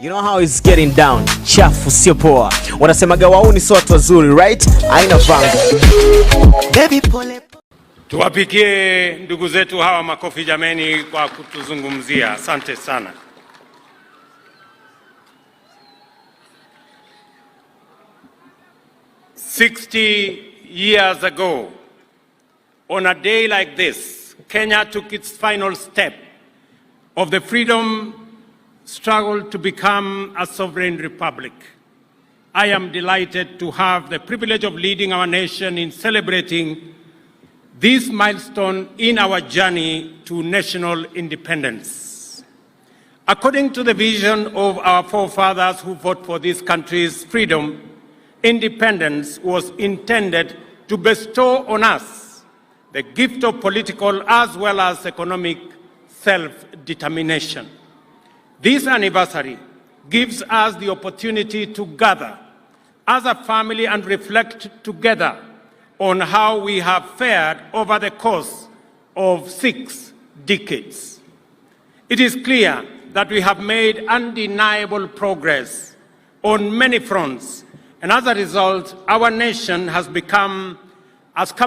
You know how it's getting down. Chafu sio poa. Wanasemaga wauni sio watu wazuri, right? Haina vanga. Baby pole. Tuwapigie ndugu zetu hawa makofi jameni kwa kutuzungumzia. Asante sana. "60 years ago, on a day like this, Kenya took its final step of the freedom struggle to become a sovereign republic. I am delighted to have the privilege of leading our nation in celebrating this milestone in our journey to national independence. According to the vision of our forefathers who fought for this country's freedom, independence was intended to bestow on us the gift of political as well as economic self-determination. This anniversary gives us the opportunity to gather as a family and reflect together on how we have fared over the course of 6 decades. It is clear that we have made undeniable progress on many fronts, and as a result, our nation has come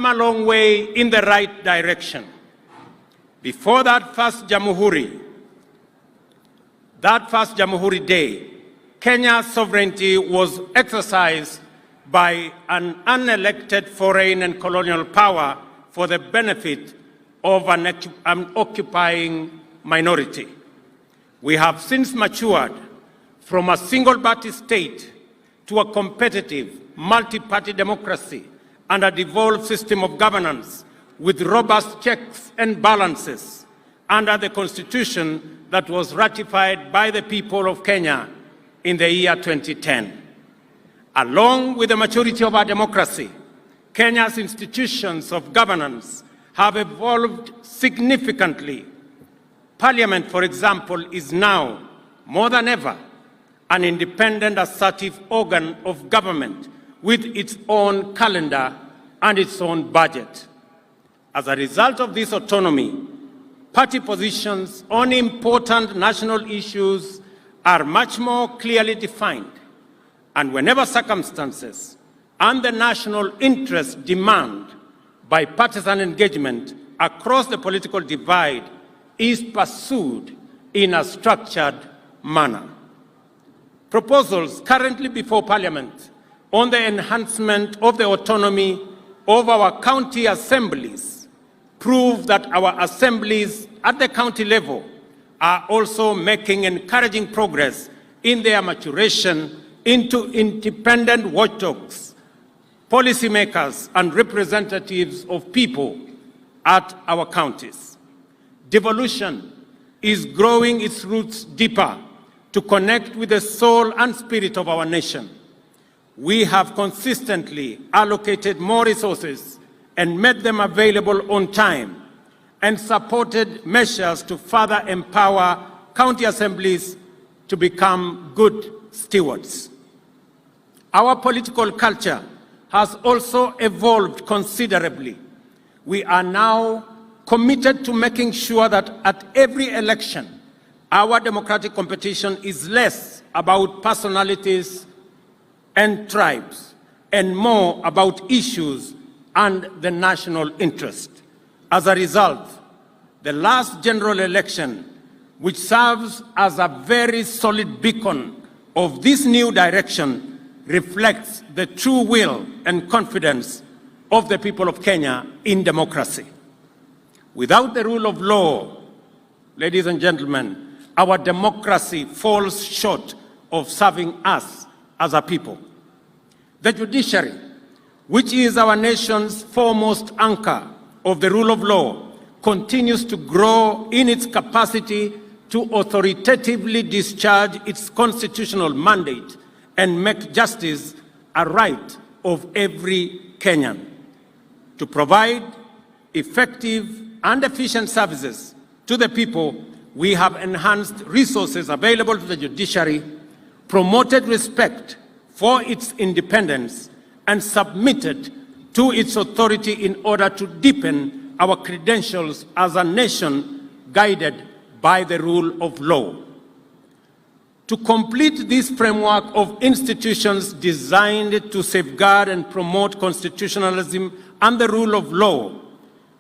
a long way in the right direction. Before that first Jamhuri Day, Kenya's sovereignty was exercised by an unelected foreign and colonial power for the benefit of an occupying minority. We have since matured from a single-party state to a competitive, multi-party democracy and a devolved system of governance with robust checks and balances under the Constitution that was ratified by the people of Kenya in the year 2010. Along with the maturity of our democracy, Kenya's institutions of governance have evolved significantly. Parliament, for example, is now, more than ever, an independent, assertive organ of government with its own calendar and its own budget. As a result of this autonomy, party positions on important national issues are much more clearly defined, and whenever circumstances and the national interest demand, bipartisan engagement across the political divide is pursued in a structured manner. Proposals currently before Parliament on the enhancement of the autonomy of our county assemblies prove that our assemblies at the county level are also making encouraging progress in their maturation into independent watchdogs, policymakers, and representatives of people at our counties. Devolution is growing its roots deeper to connect with the soul and spirit of our nation. We have consistently allocated more resources and made them available on time, and supported measures to further empower county assemblies to become good stewards. Our political culture has also evolved considerably. We are now committed to making sure that at every election, our democratic competition is less about personalities and tribes and more about issues and the national interest. As a result, the last general election, which serves as a very solid beacon of this new direction, reflects the true will and confidence of the people of Kenya in democracy. Without the rule of law, ladies and gentlemen, our democracy falls short of serving us as a people. The judiciary, which is our nation's foremost anchor of the rule of law, continues to grow in its capacity to authoritatively discharge its constitutional mandate and make justice a right of every Kenyan. To provide effective and efficient services to the people, we have enhanced resources available to the judiciary, promoted respect for its independence, and submitted to its authority in order to deepen our credentials as a nation guided by the rule of law. To complete this framework of institutions designed to safeguard and promote constitutionalism and the rule of law,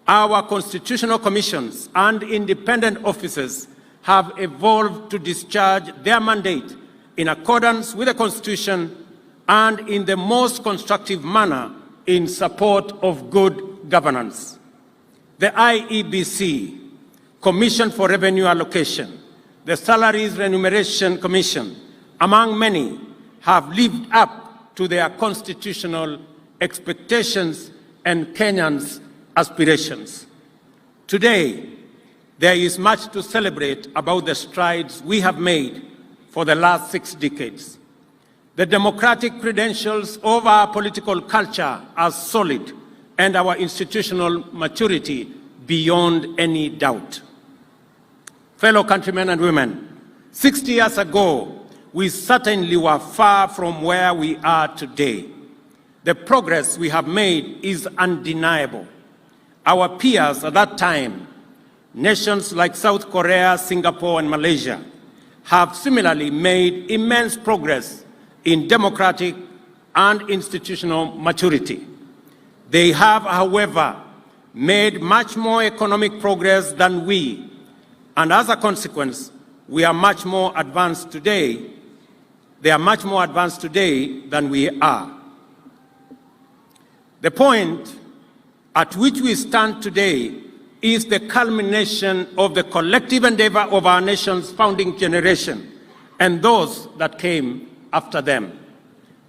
our constitutional commissions and independent officers have evolved to discharge their mandate in accordance with the Constitution and in the most constructive manner in support of good governance. The IEBC, Commission for Revenue Allocation, the Salaries Remuneration Commission, among many, have lived up to their constitutional expectations and Kenyans' aspirations. Today, there is much to celebrate about the strides we have made for the last 6 decades. The democratic credentials of our political culture are solid and our institutional maturity beyond any doubt. Fellow countrymen and women, 60 years ago, we certainly were far from where we are today. The progress we have made is undeniable. Our peers at that time, nations like South Korea, Singapore, and Malaysia, have similarly made immense progress in democratic and institutional maturity. They have, however, made much more economic progress than we, and as a consequence, we are much more advanced today. They are much more advanced today than we are. The point at which we stand today is the culmination of the collective endeavor of our nation's founding generation and those that came after them.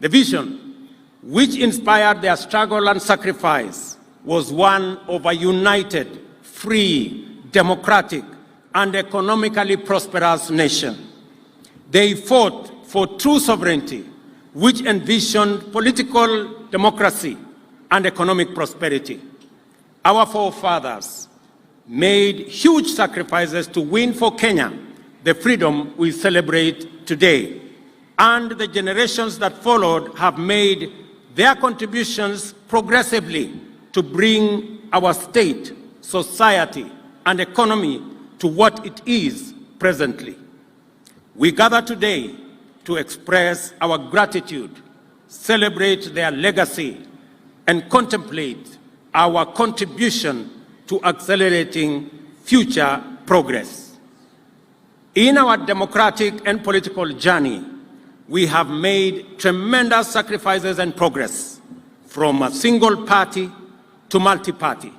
The vision, which inspired their struggle and sacrifice, was one of a united, free, democratic, and economically prosperous nation. They fought for true sovereignty, which envisioned political democracy and economic prosperity. Our forefathers made huge sacrifices to win for Kenya the freedom we celebrate today, and the generations that followed have made their contributions progressively to bring our state, society, and economy to what it is presently. We gather today to express our gratitude, celebrate their legacy, and contemplate our contribution to accelerating future progress. In our democratic and political journey, we have made tremendous sacrifices and progress, from a single party to multi-party,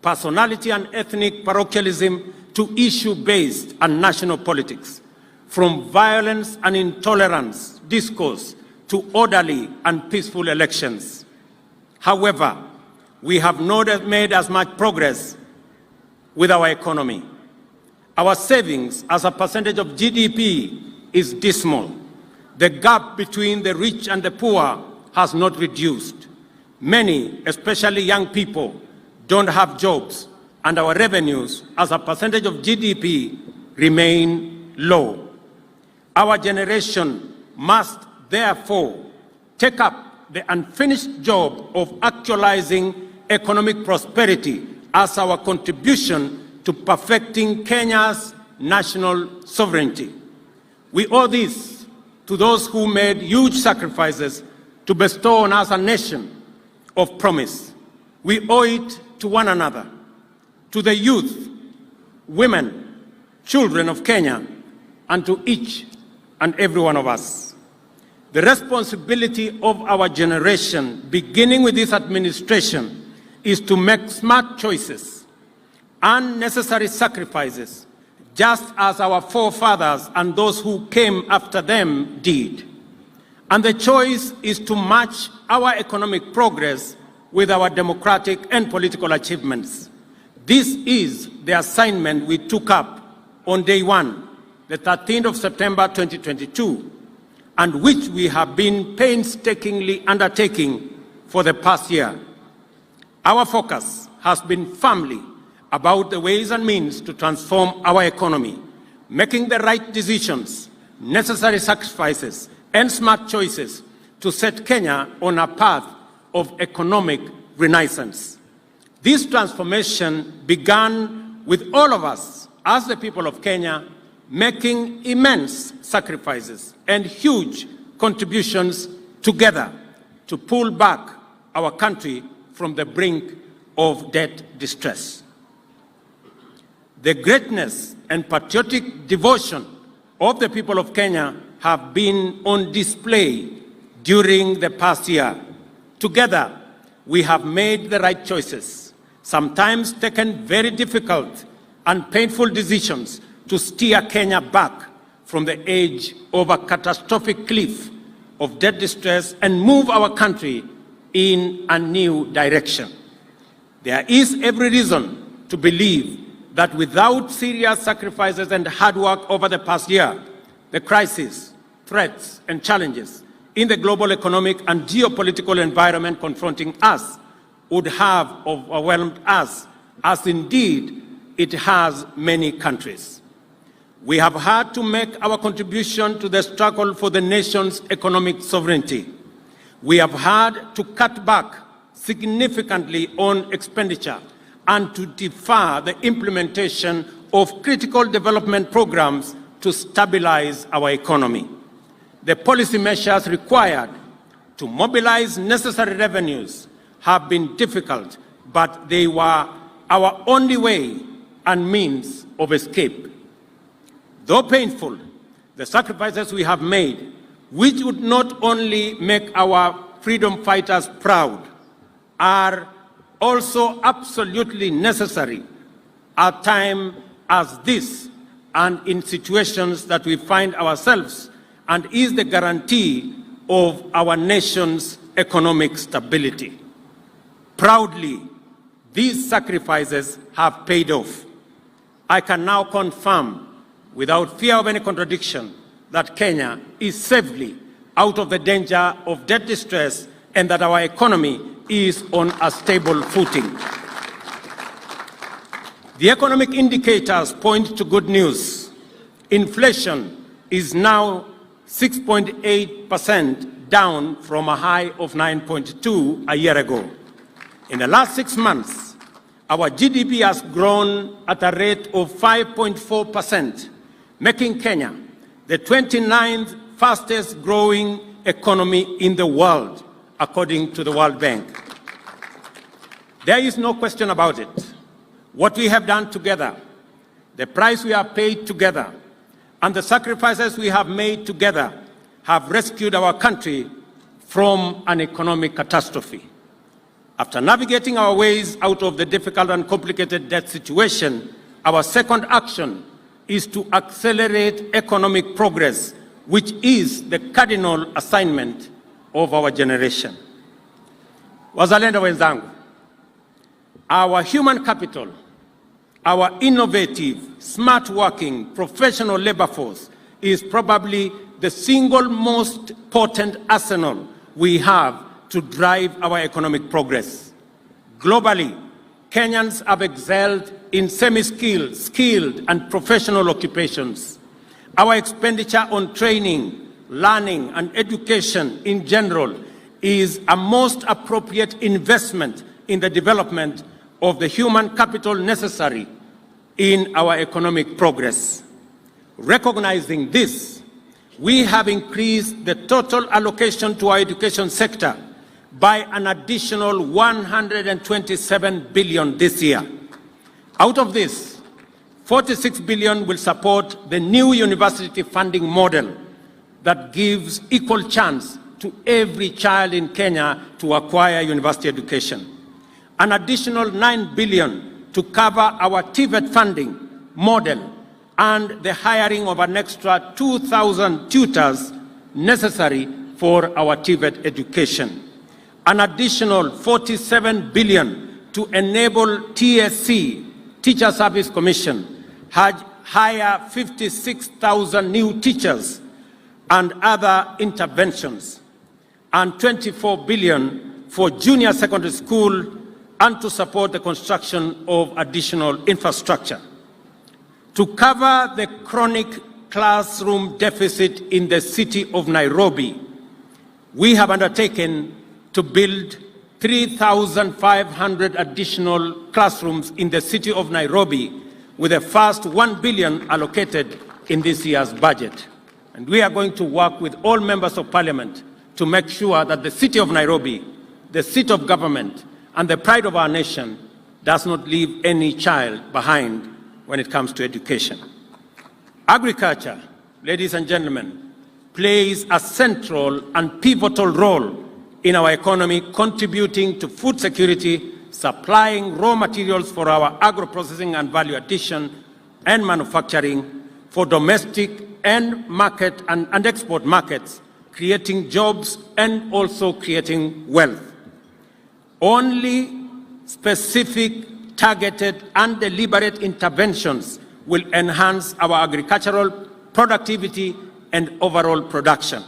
personality and ethnic parochialism to issue-based and national politics, from violence and intolerance discourse to orderly and peaceful elections. However, we have not made as much progress with our economy. Our savings as a percentage of GDP is dismal. The gap between the rich and the poor has not reduced. Many, especially young people, don't have jobs, and our revenues as a percentage of GDP remain low. Our generation must therefore take up the unfinished job of actualizing economic prosperity as our contribution to perfecting Kenya's national sovereignty. We owe this to those who made huge sacrifices to bestow on us a nation of promise. We owe it to one another, to the youth, women, children of Kenya, and to each and every one of us. The responsibility of our generation, beginning with this administration, is to make smart choices and necessary sacrifices, just as our forefathers and those who came after them did. And the choice is to match our economic progress with our democratic and political achievements. This is the assignment we took up on day one, the 13th of September 2022, and which we have been painstakingly undertaking for the past year. Our focus has been firmly about the ways and means to transform our economy, making the right decisions, necessary sacrifices, and smart choices to set Kenya on a path of economic renaissance. This transformation began with all of us, as the people of Kenya, making immense sacrifices and huge contributions together to pull back our country from the brink of debt distress. The greatness and patriotic devotion of the people of Kenya have been on display during the past year. Together, we have made the right choices, sometimes taken very difficult and painful decisions to steer Kenya back from the edge of a catastrophic cliff of debt distress and move our country in a new direction. There is every reason to believe that without serious sacrifices and hard work over the past year, the crises, threats, and challenges in the global economic and geopolitical environment confronting us would have overwhelmed us, as indeed it has many countries. We have had to make our contribution to the struggle for the nation's economic sovereignty. We have had to cut back significantly on expenditure and to defer the implementation of critical development programs to stabilize our economy. The policy measures required to mobilize necessary revenues have been difficult, but they were our only way and means of escape. Though painful, the sacrifices we have made, which would not only make our freedom fighters proud, are also absolutely necessary at a time as this and in situations that we find ourselves, and is the guarantee of our nation's economic stability. Proudly, these sacrifices have paid off. I can now confirm, without fear of any contradiction, that Kenya is safely out of the danger of debt distress and that our economy is on a stable footing. The economic indicators point to good news. Inflation is now 6.8%, down from a high of 9.2% a year ago. In the last 6 months, our GDP has grown at a rate of 5.4%, making Kenya the 29th fastest growing economy in the world, according to the World Bank. There is no question about it. What we have done together, the price we have paid together, and the sacrifices we have made together have rescued our country from an economic catastrophe. After navigating our ways out of the difficult and complicated debt situation, our second action is to accelerate economic progress, which is the cardinal assignment of our generation. Wazalendo wenzangu, our human capital, our innovative, smart-working, professional labor force is probably the single most potent arsenal we have to drive our economic progress. Globally, Kenyans have excelled in semi-skilled, skilled, and professional occupations. Our expenditure on training, learning, and education in general is a most appropriate investment in the development of the human capital necessary in our economic progress. Recognizing this, we have increased the total allocation to our education sector by an additional 127 billion this year. Out of this, 46 billion will support the new university funding model that gives equal chance to every child in Kenya to acquire university education. An additional 9 billion to cover our TVET funding model and the hiring of an extra 2,000 tutors necessary for our TVET education. An additional 47 billion to enable TSC, Teacher Service Commission, hire 56,000 new teachers and other interventions, and 24 billion for junior secondary school and to support the construction of additional infrastructure. To cover the chronic classroom deficit in the city of Nairobi, we have undertaken to build 3,500 additional classrooms in the city of Nairobi, with the first 1 billion allocated in this year's budget. And we are going to work with all members of parliament to make sure that the city of Nairobi, the seat of government, and the pride of our nation does not leave any child behind when it comes to education. Agriculture, ladies and gentlemen, plays a central and pivotal role in our economy, contributing to food security, supplying raw materials for our agro-processing and value addition and manufacturing, for domestic and market and export markets, creating jobs and also creating wealth. Only specific, targeted, and deliberate interventions will enhance our agricultural productivity and overall production.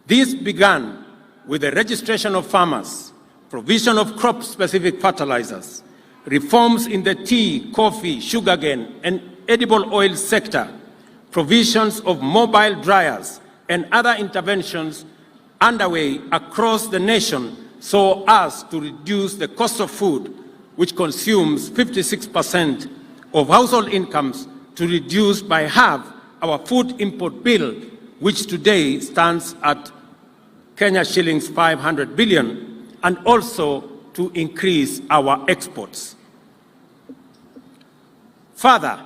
This began with the registration of farmers, provision of crop-specific fertilizers, reforms in the tea, coffee, sugarcane, and edible oil sector, provisions of mobile dryers, and other interventions underway across the nation so as to reduce the cost of food, which consumes 56% of household incomes, to reduce by half our food import bill, which today stands at Kenya shillings 500 billion, and also to increase our exports. Further,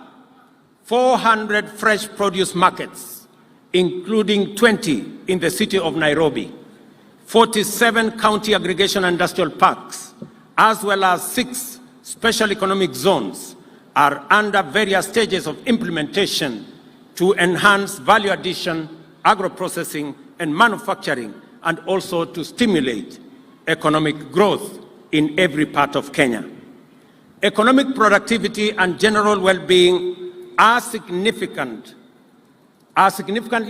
400 fresh produce markets, including 20 in the city of Nairobi, 47 county aggregation industrial parks, as well as 6 special economic zones, are under various stages of implementation to enhance value addition, agro-processing, and manufacturing, and also to stimulate economic growth in every part of Kenya. Economic productivity and general well-being are significantly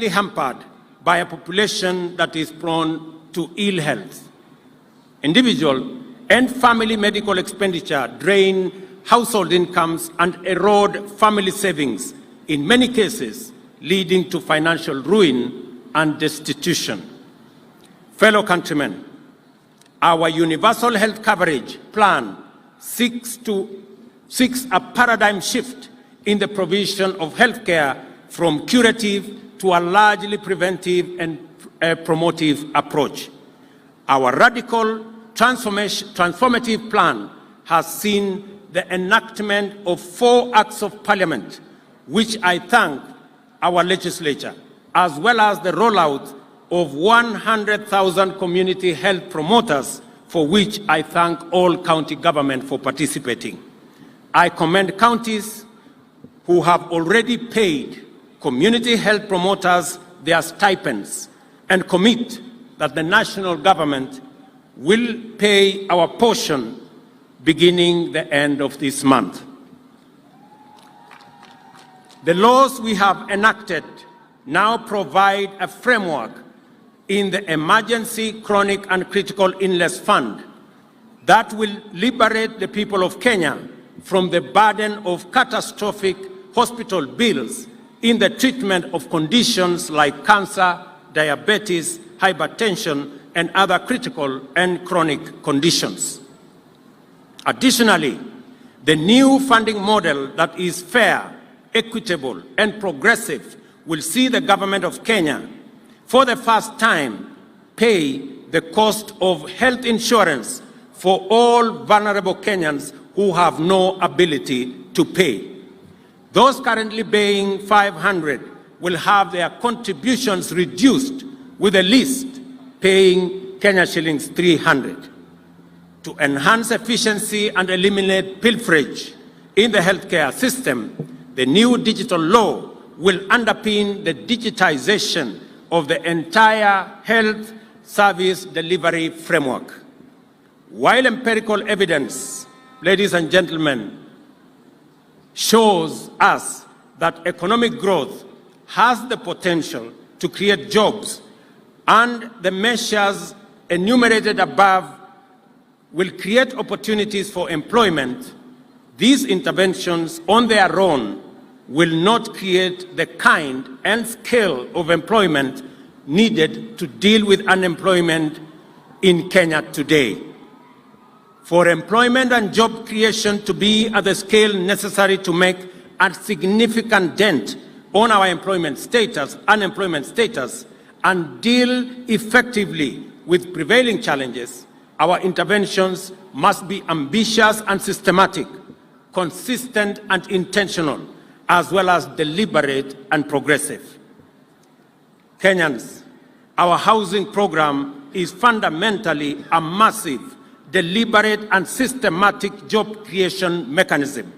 hampered by a population that is prone to ill health. Individual and family medical expenditure drain household incomes and erode family savings, in many cases leading to financial ruin and destitution. Fellow countrymen, our universal health coverage plan seeks a paradigm shift in the provision of health care from curative to a largely preventive and promotive approach. Our radical transformative plan has seen the enactment of 4 acts of parliament, which I thank our legislature, as well as the rollout of 100,000 community health promoters, for which I thank all county government for participating. I commend counties who have already paid community health promoters their stipends and commit that the national government will pay our portion beginning the end of this month. The laws we have enacted now provide a framework in the Emergency, Chronic and Critical Illness Fund that will liberate the people of Kenya from the burden of catastrophic hospital bills in the treatment of conditions like cancer, diabetes, hypertension, and other critical and chronic conditions. Additionally, the new funding model that is fair, equitable, and progressive will see the government of Kenya, for the first time, pay the cost of health insurance for all vulnerable Kenyans who have no ability to pay. Those currently paying 500 will have their contributions reduced, with the least paying Kenya shillings 300. To enhance efficiency and eliminate pilferage in the healthcare system, the new digital law will underpin the digitization of the entire health service delivery framework. While empirical evidence, ladies and gentlemen, shows us that economic growth has the potential to create jobs, and the measures enumerated above will create opportunities for employment, these interventions on their own will not create the kind and scale of employment needed to deal with unemployment in Kenya today. For employment and job creation to be at the scale necessary to make a significant dent on our unemployment status, and deal effectively with prevailing challenges, our interventions must be ambitious and systematic, consistent and intentional, as well as deliberate and progressive. Kenyans, our housing program is fundamentally a massive, deliberate and systematic job creation mechanism.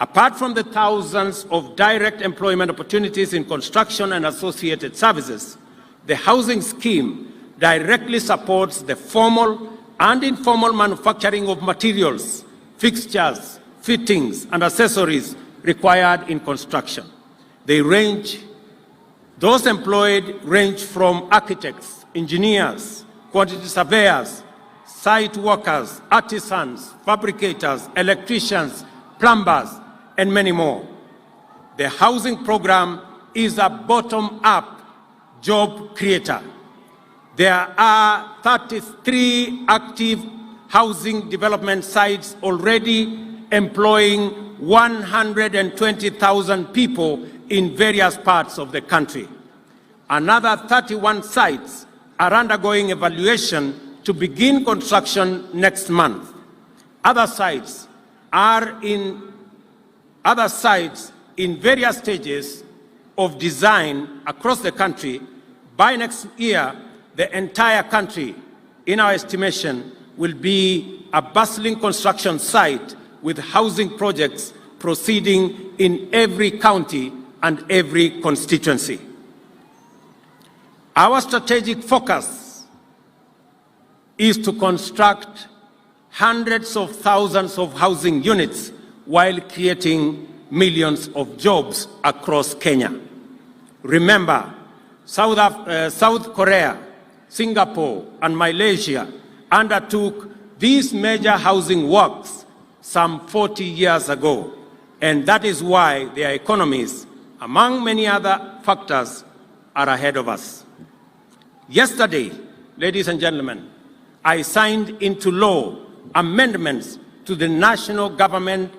Apart from the thousands of direct employment opportunities in construction and associated services, the housing scheme directly supports the formal and informal manufacturing of materials, fixtures, fittings, and accessories required in construction. Those employed range from architects, engineers, quantity surveyors, site workers, artisans, fabricators, electricians, plumbers, and many more. The housing program is a bottom-up job creator. There are 33 active housing development sites already employing 120,000 people in various parts of the country. Another 31 sites are undergoing evaluation to begin construction next month. Other sites in various stages of design across the country. By next year, the entire country, in our estimation, will be a bustling construction site with housing projects proceeding in every county and every constituency. Our strategic focus is to construct hundreds of thousands of housing units while creating millions of jobs across Kenya. Remember, South Korea, Singapore, and Malaysia undertook these major housing works some 40 years ago, and that is why their economies, among many other factors, are ahead of us. Yesterday, ladies and gentlemen, I signed into law amendments to the National Government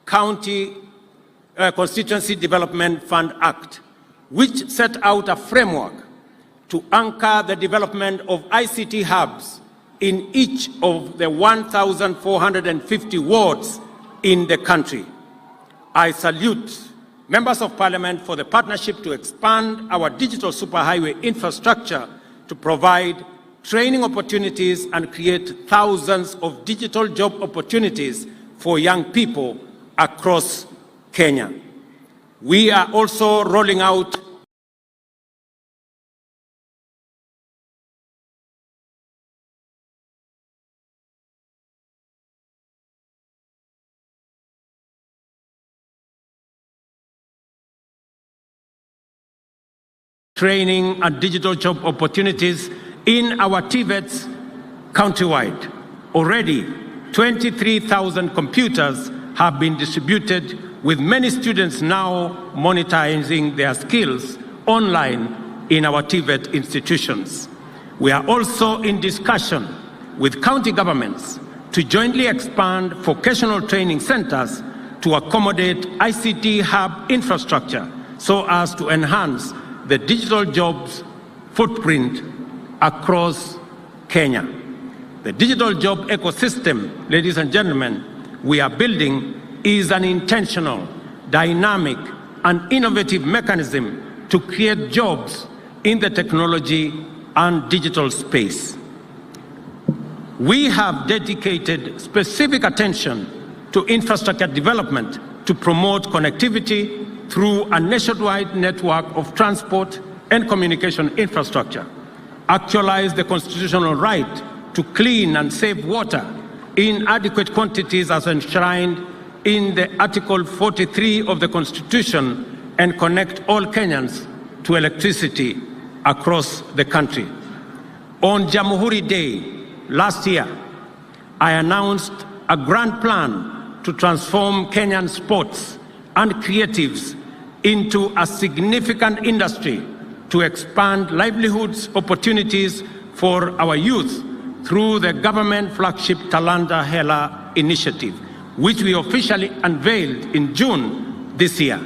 County Constituency Development Fund Act, which set out a framework to anchor the development of ICT hubs in each of the 1,450 wards in the country. I salute members of Parliament for the partnership to expand our digital superhighway infrastructure to provide training opportunities and create thousands of digital job opportunities for young people across Kenya. We are also rolling out training and digital job opportunities in our TVETs countrywide. Already, 23,000 computers have been distributed, with many students now monetizing their skills online in our TVET institutions. We are also in discussion with county governments to jointly expand vocational training centers to accommodate ICT hub infrastructure so as to enhance the digital jobs footprint across Kenya. The digital job ecosystem, ladies and gentlemen, we are building is an intentional, dynamic, and innovative mechanism to create jobs in the technology and digital space. We have dedicated specific attention to infrastructure development to promote connectivity through a nationwide network of transport and communication infrastructure, actualize the constitutional right to clean and safe water in adequate quantities as enshrined in the Article 43 of the Constitution, and connect all Kenyans to electricity across the country. On Jamhuri Day last year, I announced a grand plan to transform Kenyan sports and creatives into a significant industry to expand livelihoods opportunities for our youth through the government flagship Talanta Hela initiative, which we officially unveiled in June this year.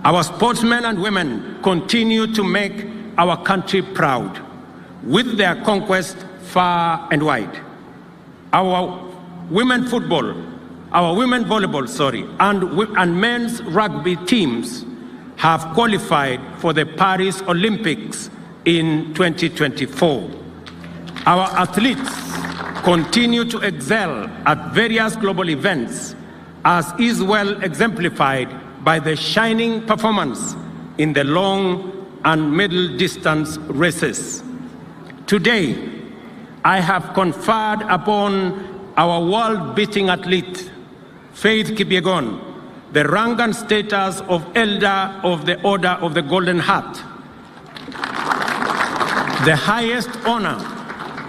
Our sportsmen and women continue to make our country proud with their conquest far and wide. Our women volleyball, and men's rugby teams have qualified for the Paris Olympics in 2024. Our athletes continue to excel at various global events, as is well exemplified by the shining performance in the long and middle distance races. Today, I have conferred upon our world-beating athlete, Faith Kipyegon, the rank and status of Elder of the Order of the Golden Heart, the highest honor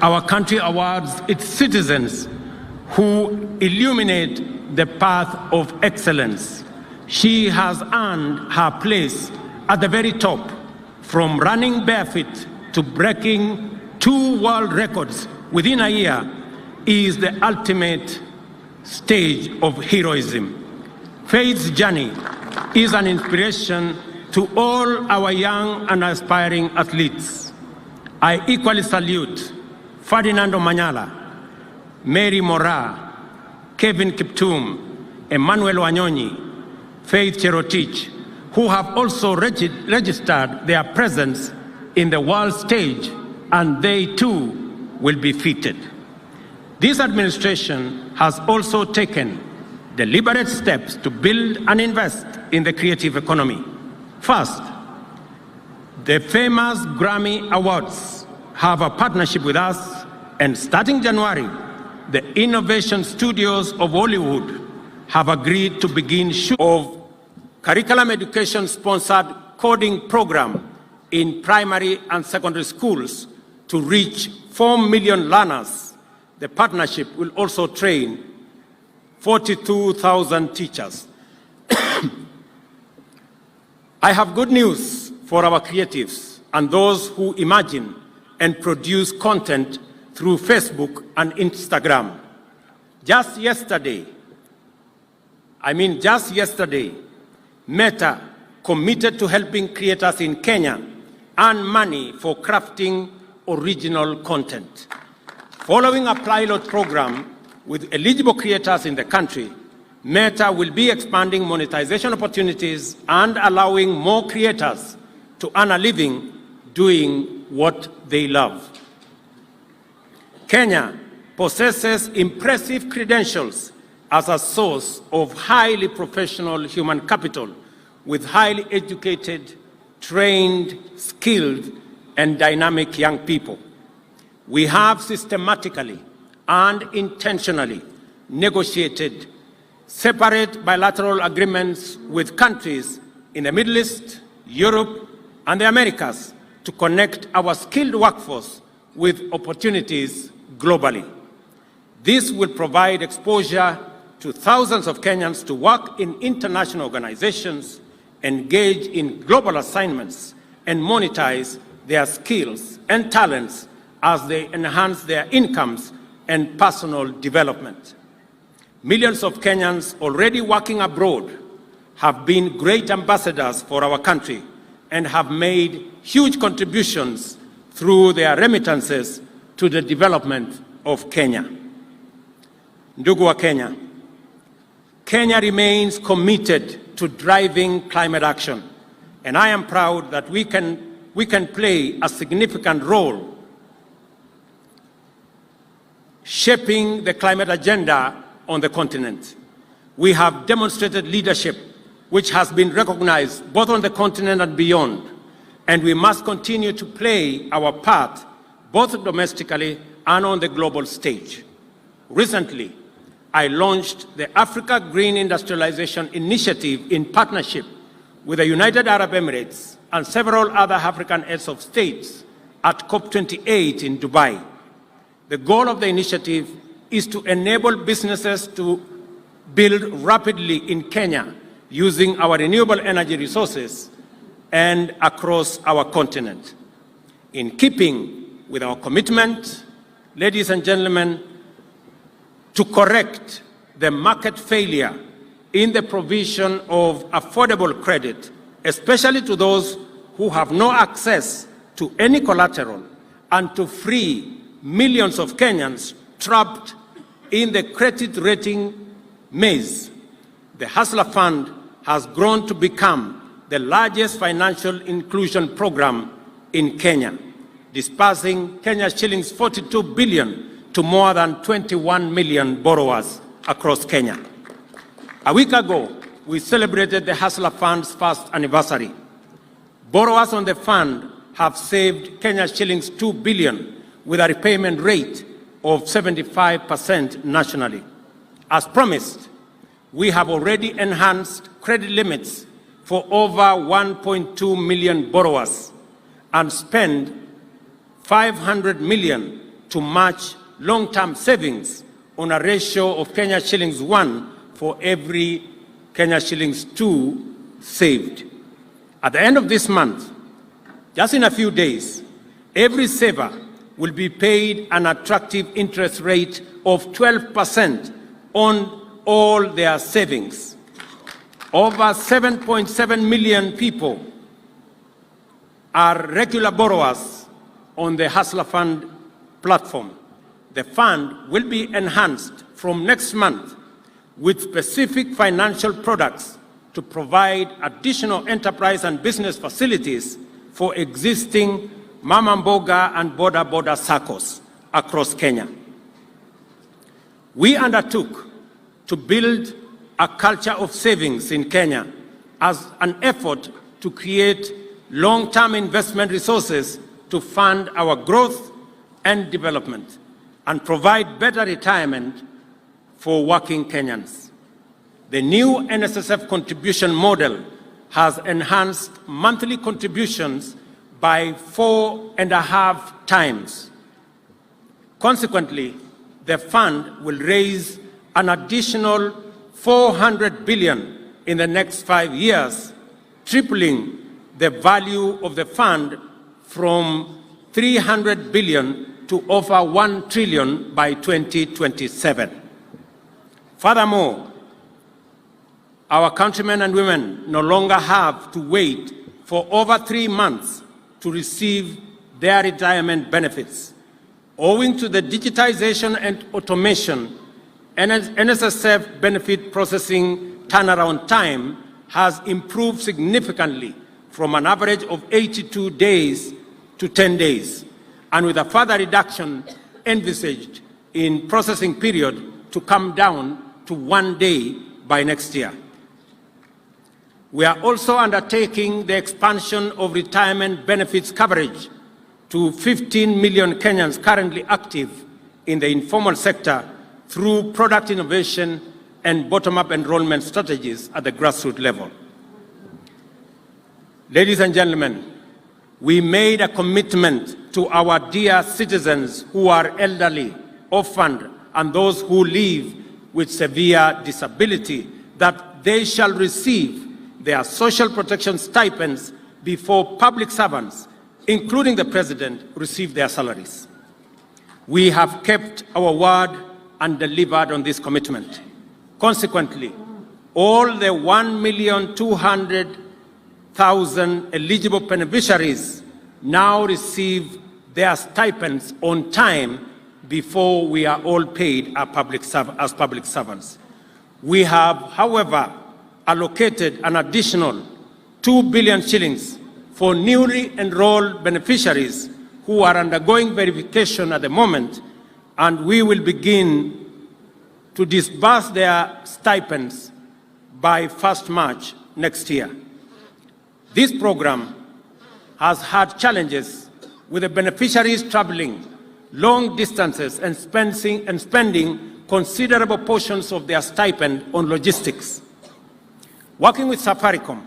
our country awards its citizens who illuminate the path of excellence. She has earned her place at the very top, from running barefoot to breaking 2 world records within a year, is the ultimate stage of heroism. Faith's journey is an inspiration to all our young and aspiring athletes. I equally salute Ferdinando Manyala, Mary Moraa, Kevin Kiptum, Emmanuel Wanyonyi, Faith Cherotich, who have also registered their presence in the world stage, and they too will be fitted. This administration has also taken deliberate steps to build and invest in the creative economy. First, the famous Grammy Awards have a partnership with us, and starting January, the Innovation Studios of Hollywood have agreed to begin of curriculum education-sponsored coding program in primary and secondary schools to reach 4 million learners. The partnership will also train 42,000 teachers. I have good news for our creatives and those who imagine and produce content through Facebook and Instagram. Just yesterday, Meta committed to helping creators in Kenya earn money for crafting original content. Following a pilot program with eligible creators in the country, Meta will be expanding monetization opportunities and allowing more creators to earn a living doing what they love. Kenya possesses impressive credentials as a source of highly professional human capital, with highly educated, trained, skilled, and dynamic young people. We have systematically and intentionally negotiated separate bilateral agreements with countries in the Middle East, Europe, and the Americas to connect our skilled workforce with opportunities globally. This will provide exposure to thousands of Kenyans to work in international organizations, engage in global assignments, and monetize their skills and talents as they enhance their incomes and personal development. Millions of Kenyans already working abroad have been great ambassadors for our country and have made huge contributions through their remittances to the development of Kenya. Ndugu wa Kenya, Kenya remains committed to driving climate action, and I am proud that we can play a significant role shaping the climate agenda on the continent. We have demonstrated leadership which has been recognized both on the continent and beyond, and we must continue to play our part both domestically and on the global stage. Recently, I launched the Africa Green Industrialization Initiative in partnership with the United Arab Emirates and several other African heads of states at COP28 in Dubai. The goal of the initiative is to enable businesses to build rapidly in Kenya using our renewable energy resources and across our continent. In keeping with our commitment, ladies and gentlemen, to correct the market failure in the provision of affordable credit especially to those who have no access to any collateral, and to free millions of Kenyans trapped in the credit rating maze. The Hustler Fund has grown to become the largest financial inclusion program in Kenya, disbursing Kenya's shillings 42 billion to more than 21 million borrowers across Kenya. A week ago, we celebrated the Hustler Fund's first anniversary. Borrowers on the fund have saved Kenya's shillings 2 billion with a repayment rate of 75% nationally. As promised, we have already enhanced credit limits for over 1.2 million borrowers and spent 500 million to match long-term savings on a ratio of Kenya shillings 1 for every Kenya shillings 2 saved. At the end of this month, just in a few days, every saver will be paid an attractive interest rate of 12% on all their savings. Over 7.7 million people are regular borrowers on the Hustler Fund platform. The fund will be enhanced from next month with specific financial products to provide additional enterprise and business facilities for existing Mama Mboga and Boda Boda SACCOs across Kenya. We undertook to build a culture of savings in Kenya as an effort to create long-term investment resources to fund our growth and development and provide better retirement for working Kenyans. The new NSSF contribution model has enhanced monthly contributions by 4.5 times. Consequently, the fund will raise an additional 400 billion in the next 5 years, tripling the value of the fund from 300 billion to over 1 trillion by 2027. Furthermore, our countrymen and women no longer have to wait for over 3 months to receive their retirement benefits. Owing to the digitization and automation, NSSF benefit processing turnaround time has improved significantly from an average of 82 days to 10 days, and with a further reduction envisaged in processing period to come down to 1 day by next year. We are also undertaking the expansion of retirement benefits coverage to 15 million Kenyans currently active in the informal sector through product innovation and bottom-up enrollment strategies at the grassroots level. Ladies and gentlemen, we made a commitment to our dear citizens who are elderly, orphaned, and those who live with severe disability that they shall receive their social protection stipends before public servants, including the President, receive their salaries. We have kept our word and delivered on this commitment. Consequently, all the 1,200,000 eligible beneficiaries now receive their stipends on time before we are all paid as public servants. We have, however, allocated an additional 2 billion shillings for newly enrolled beneficiaries who are undergoing verification at the moment, and we will begin to disburse their stipends by 1st March next year. This program has had challenges with the beneficiaries traveling long distances and spending considerable portions of their stipend on logistics. Working with Safaricom,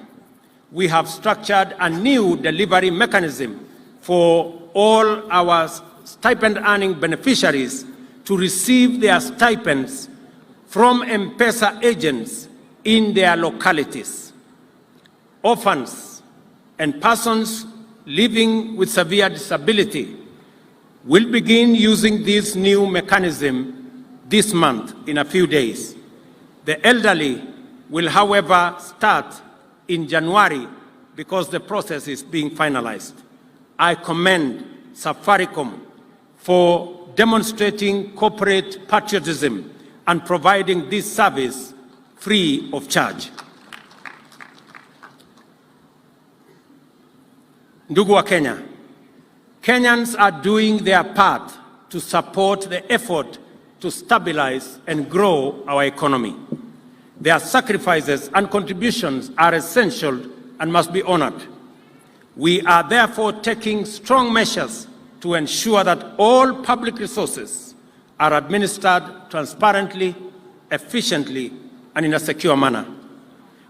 we have structured a new delivery mechanism for all our stipend-earning beneficiaries to receive their stipends from M-Pesa agents in their localities. Orphans and persons living with severe disability will begin using this new mechanism this month in a few days. The elderly will, however, start in January because the process is being finalized. I commend Safaricom for demonstrating corporate patriotism and providing this service free of charge. Ndugu wa Kenya, Kenyans are doing their part to support the effort to stabilize and grow our economy. Their sacrifices and contributions are essential and must be honored. We are therefore taking strong measures to ensure that all public resources are administered transparently, efficiently, and in a secure manner.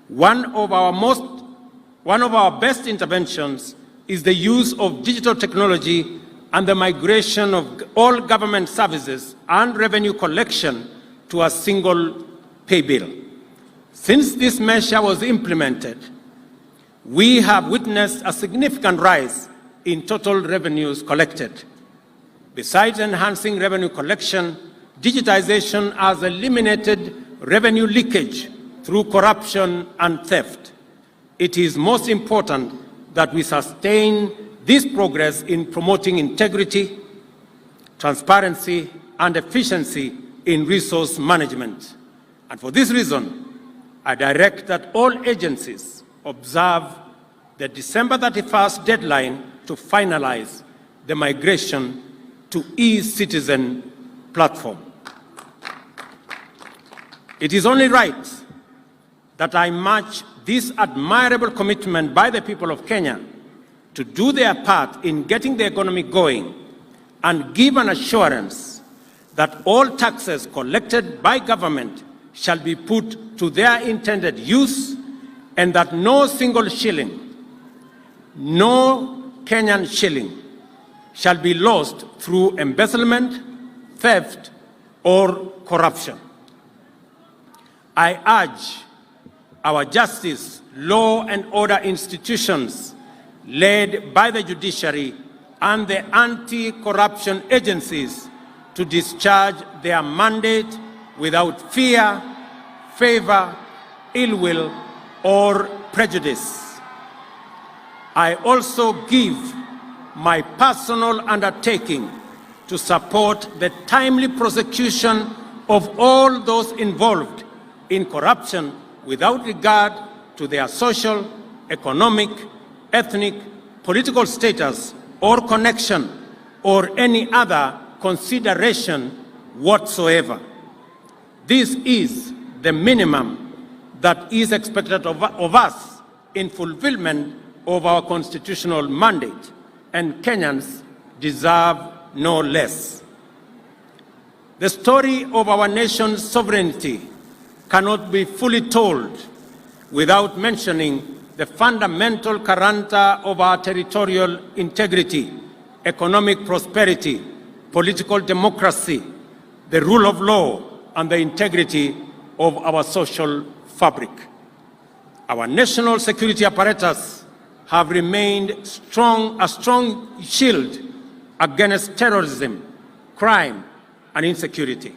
One of our best interventions is the use of digital technology and the migration of all government services and revenue collection to a single pay bill. Since this measure was implemented, we have witnessed a significant rise in total revenues collected. Besides enhancing revenue collection, digitization has eliminated revenue leakage through corruption and theft. It is most important that we sustain this progress in promoting integrity, transparency, and efficiency in resource management. And for this reason, I direct that all agencies observe the December 31st deadline to finalize the migration to e-citizen platform. It is only right that I match this admirable commitment by the people of Kenya to do their part in getting the economy going and give an assurance that all taxes collected by government shall be put to their intended use and that no single shilling, no Kenyan shilling, shall be lost through embezzlement, theft, or corruption. I urge our justice, law, and order institutions, led by the judiciary and the anti-corruption agencies, to discharge their mandate without fear, favor, ill will, or prejudice. I also give my personal undertaking to support the timely prosecution of all those involved in corruption without regard to their social, economic, ethnic, political status, or connection, or any other consideration whatsoever. This is the minimum that is expected of us in fulfillment of our constitutional mandate, and Kenyans deserve no less. The story of our nation's sovereignty cannot be fully told without mentioning the fundamental character of our territorial integrity, economic prosperity, political democracy, the rule of law, and the integrity of our social fabric. Our national security apparatus have remained a strong shield against terrorism, crime, and insecurity.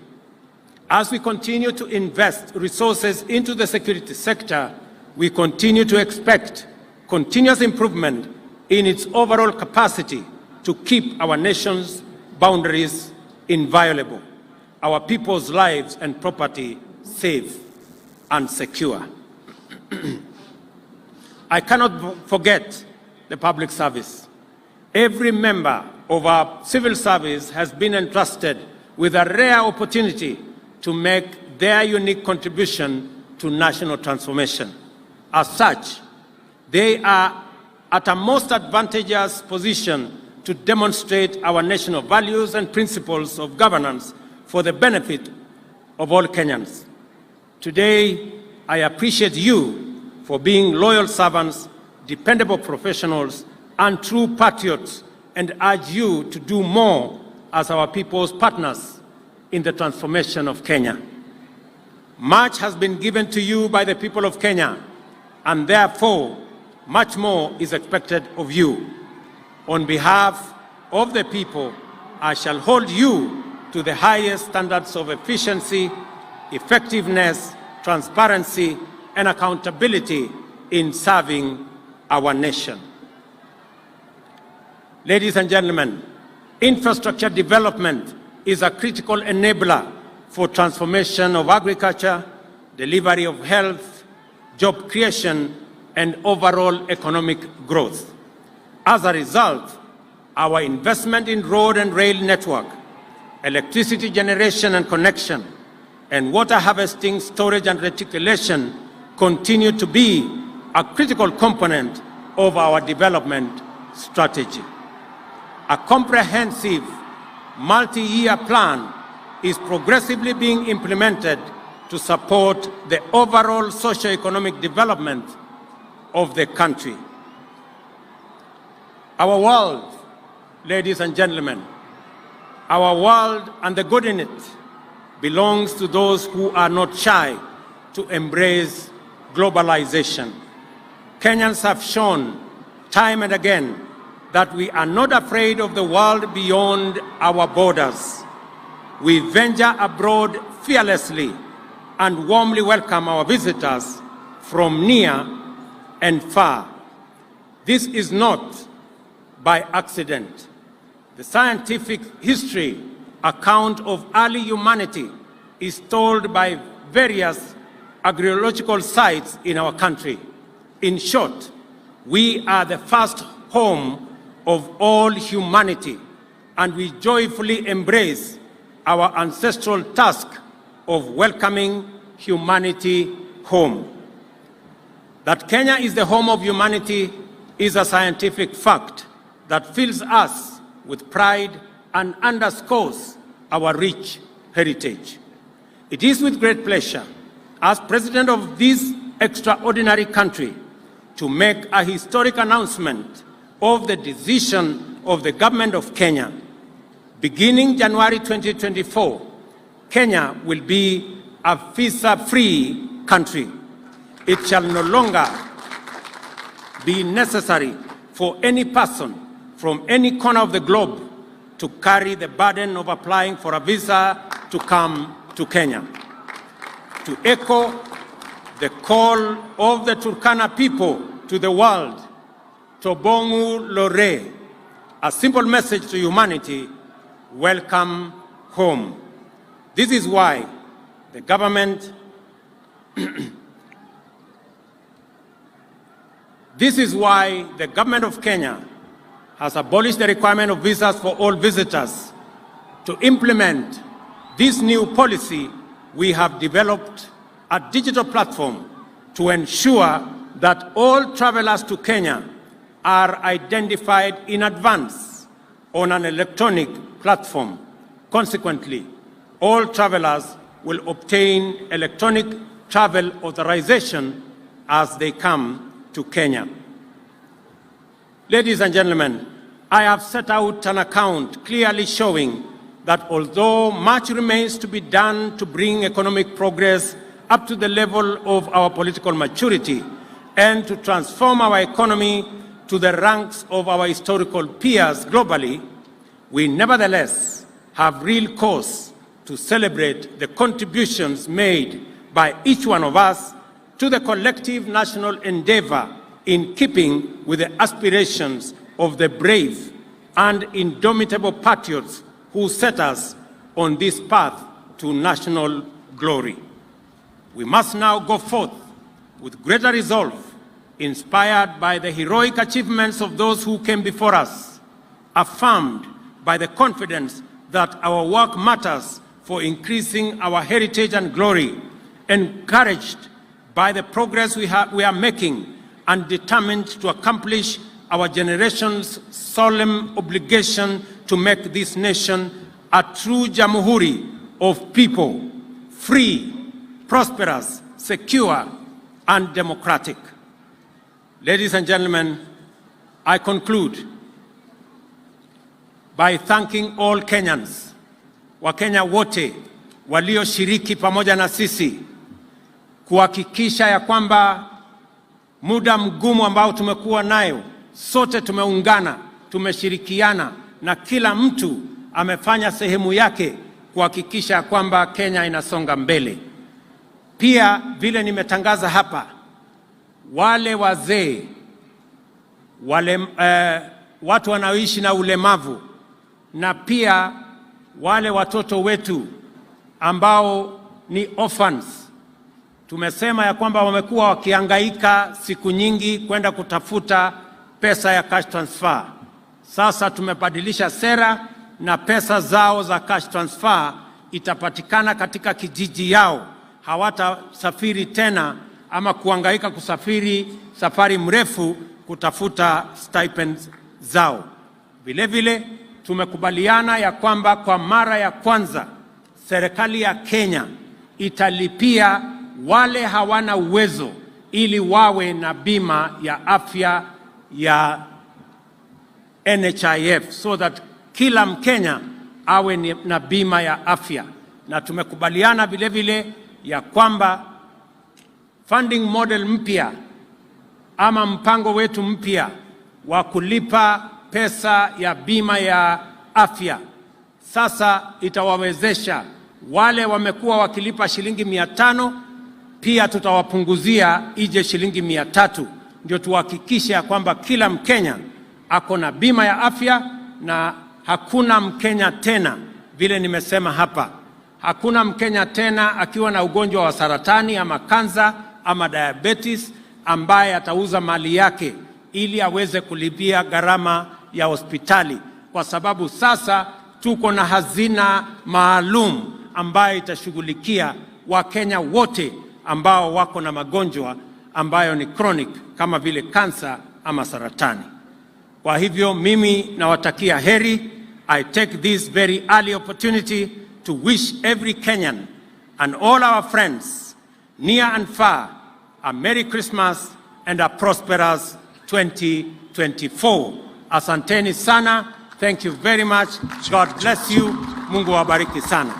As we continue to invest resources into the security sector, we continue to expect continuous improvement in its overall capacity to keep our nation's boundaries inviolable, our people's lives and property safe and secure. I cannot forget the public service. Every member of our civil service has been entrusted with a rare opportunity to make their unique contribution to national transformation. As such, they are at a most advantageous position to demonstrate our national values and principles of governance for the benefit of all Kenyans. Today, I appreciate you for being loyal servants, dependable professionals, and true patriots, and urge you to do more as our people's partners in the transformation of Kenya. Much has been given to you by the people of Kenya, and therefore, much more is expected of you. On behalf of the people, I shall hold you to the highest standards of efficiency, effectiveness, transparency, and accountability in serving our nation. Ladies and gentlemen, infrastructure development is a critical enabler for transformation of agriculture, delivery of health, job creation, and overall economic growth. As a result, our investment in road and rail network, electricity generation and connection, and water harvesting, storage, and reticulation continue to be a critical component of our development strategy. A comprehensive multi-year plan is progressively being implemented to support the overall socio-economic development of the country. Our world, ladies and gentlemen, our world and the good in it belongs to those who are not shy to embrace globalization. Kenyans have shown time and again that we are not afraid of the world beyond our borders. We venture abroad fearlessly and warmly welcome our visitors from near and far. This is not by accident. The scientific history account of early humanity is told by various archaeological sites in our country. In short, we are the first home of all humanity, and we joyfully embrace our ancestral task of welcoming humanity home. That Kenya is the home of humanity is a scientific fact that fills us with pride and underscores our rich heritage. It is with great pleasure, as President of this extraordinary country, to make a historic announcement of the decision of the government of Kenya. Beginning January 2024, Kenya will be a visa-free country. It shall no longer be necessary for any person from any corner of the globe to carry the burden of applying for a visa to come to Kenya. To echo the call of the Turkana people to the world, Tobongu Lore, a simple message to humanity: welcome home. This is why the government of Kenya has abolished the requirement of visas for all visitors. To implement this new policy, we have developed a digital platform to ensure that all travelers to Kenya are identified in advance on an electronic platform. Consequently, all travelers will obtain electronic travel authorization as they come to Kenya. Ladies and gentlemen, I have set out an account clearly showing that although much remains to be done to bring economic progress up to the level of our political maturity and to transform our economy to the ranks of our historical peers globally, we nevertheless have real cause to celebrate the contributions made by each one of us to the collective national endeavor in keeping with the aspirations of the brave and indomitable patriots who set us on this path to national glory. We must now go forth with greater resolve, inspired by the heroic achievements of those who came before us, affirmed by the confidence that our work matters for increasing our heritage and glory, encouraged by the progress we are making, and determined to accomplish our generation's solemn obligation to make this nation a true Jamhuri of people, free, prosperous, secure, and democratic. Ladies and gentlemen, I conclude by thanking all Kenyans, Wakenya wote walioshiriki pamoja na sisi kuhakikisha ya kwamba muda mgumu ambao tumekuwa nayo, sote tumeungana, tumeshirikiana na kila mtu amefanya sehemu yake kuhakikisha kwamba Kenya inasonga mbele. Pia vile nimetangaza hapa, wale wazee watu wanaoishi na ulemavu, na pia wale watoto wetu ambao ni orphans. Tumesema ya kwamba wamekuwa wakihangaika siku nyingi kwenda kutafuta pesa ya cash transfer. Sasa tumebadilisha sera na pesa zao za cash transfer itapatikana katika kijiji yao. Hawatasafiri tena ama kuhangaika kusafiri safari mrefu kutafuta stipends zao. Vile vile tumekubaliana ya kwamba kwa mara ya kwanza serikali ya Kenya italipia wale hawana uwezo ili wawe na bima ya afya ya NHIF, so that kila Mkenya awe na bima ya afya. Na tumekubaliana vile vile ya kwamba funding model mpya ama mpango wetu mpya wa kulipa pesa ya bima ya afya sasa itawawezesha wale wamekuwa wakilipa shilingi 500, pia tutawapunguzia ije shilingi 300, ndio tuhakikishe kwamba kila Mkenya ako na bima ya afya. Na hakuna Mkenya tena, vile nimesema hapa, hakuna Mkenya tena akiwa na ugonjwa wa saratani ama kansa ama diabetes ambaye atauza mali yake ili aweze kulipia gharama ya hospitali, kwa sababu sasa tuko na hazina maalum ambayo itashughulikia Wakenya wote ambao wako na magonjwa ambayo ni chronic kama vile kansa ama saratani. Kwa hivyo mimi nawatakia heri. I take this very early opportunity to wish every Kenyan and all our friends near and far a Merry Christmas and a prosperous 2024. Asanteni sana. Thank you very much. God bless you. Mungu wabariki sana.